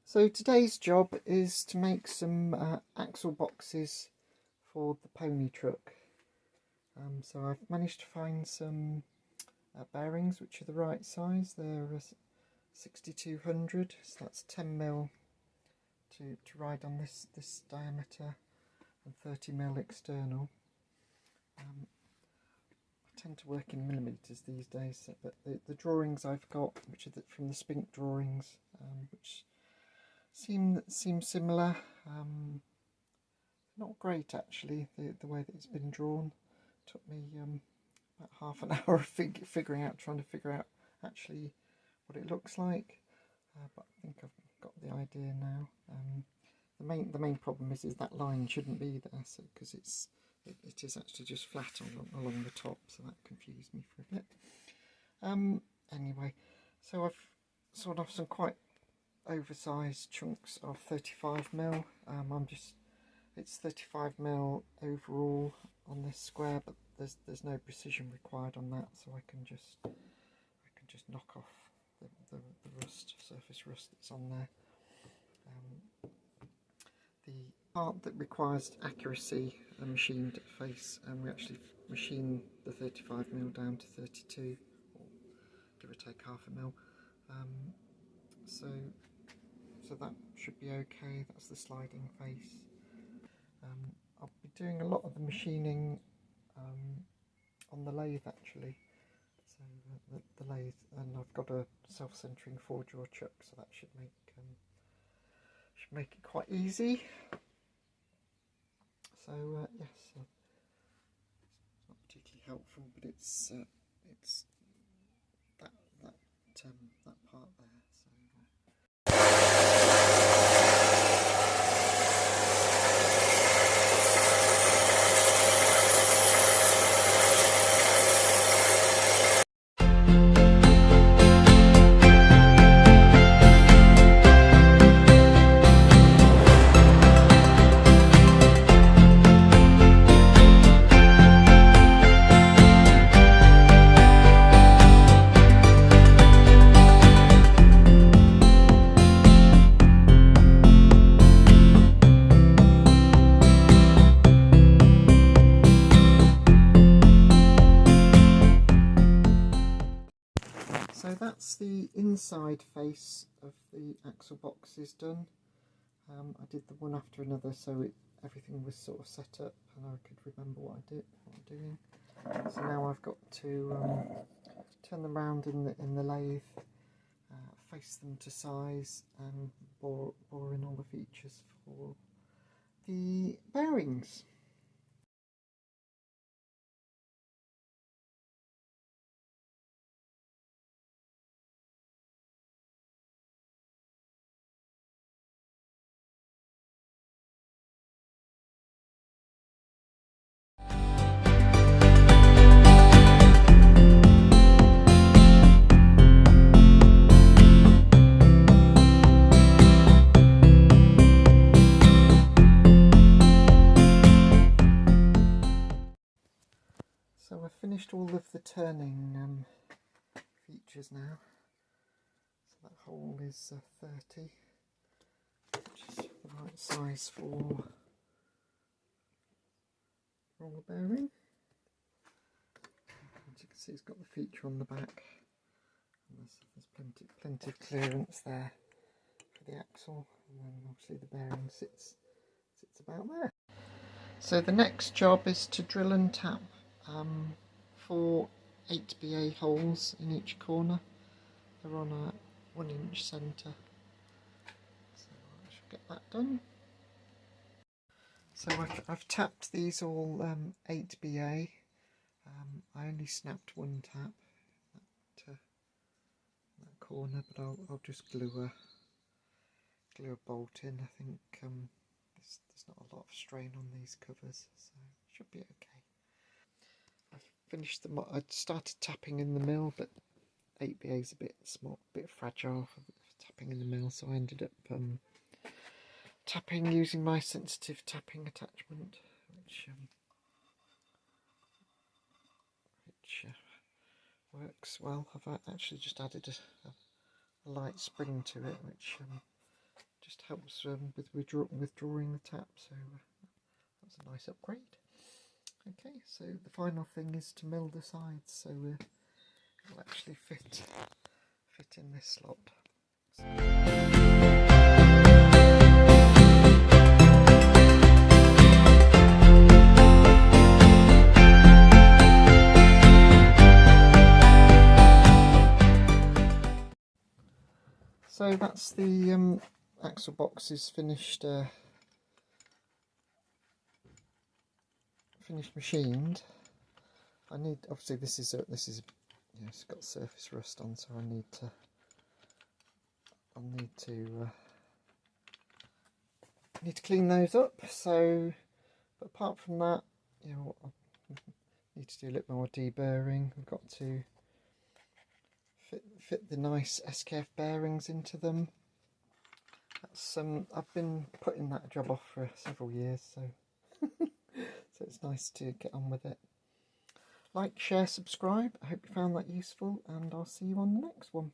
So today's job is to make some axle boxes for the pony truck. So I've managed to find some bearings which are the right size. They're 6200, so that's 10mm to ride on this diameter and 30mm external. I tend to work in millimetres these days, but the drawings I've got, which are from the Spink drawings, which seem similar. Not great actually, the way that it's been drawn. Took me about half an hour of trying to figure out actually what it looks like, but I think I've got the idea now. The main problem is that line shouldn't be there, so because it is actually just flat along the top, so that confused me for a bit. Anyway, so I've sawed off some quite oversized chunks of 35mm. It's 35mm overall on this square, but there's no precision required on that, so I can just knock off the surface rust that's on there. The part that requires accuracy, a machined face, and we actually machine the 35mm down to 32, or give or take half a mil. So that should be okay. That's the sliding face. I'll be doing a lot of the machining on the lathe actually. So the lathe, and I've got a self-centering 4-jaw chuck, so that should make it quite easy. So yes, it's not particularly helpful, but it's that part there. So. So that's the inside face of the axle boxes done. I did the one after another, so everything was sort of set up and I could remember what I'm doing. So now I've got to turn them around in the lathe, face them to size, and bore in all the features for the bearings. So I've finished all of the turning features now. So that hole is 30, which is the right size for roller bearing. As you can see, it's got the feature on the back, and there's plenty of clearance there for the axle, and then obviously the bearing sits about there. So the next job is to drill and tap 4 8BA holes in each corner. They're on a 1-inch centre, so I should get that done. So I've tapped these all 8BA. I only snapped one tap to that corner, but I'll just glue a bolt in. I think there's not a lot of strain on these covers, so it should be okay. I've finished them. I started tapping in the mill, but 8BA is a bit small, a bit fragile for tapping in the mill, so I ended up tapping using my sensitive tapping attachment, which works well. I've actually just added a light spring to it, which just helps with withdrawing the tap, so that's a nice upgrade. Okay, so the final thing is to mill the sides, so it'll actually fit in this slot. So that's the axle boxes finished machined. I need, obviously this is yeah, it's got surface rust on, so I'll need to clean those up. So, but apart from that, you know, I need to do a little more deburring. We've got to fit the nice SKF bearings into them. That's I've been putting that job off for several years, so so it's nice to get on with it. Like, share, subscribe. I hope you found that useful, and I'll see you on the next one.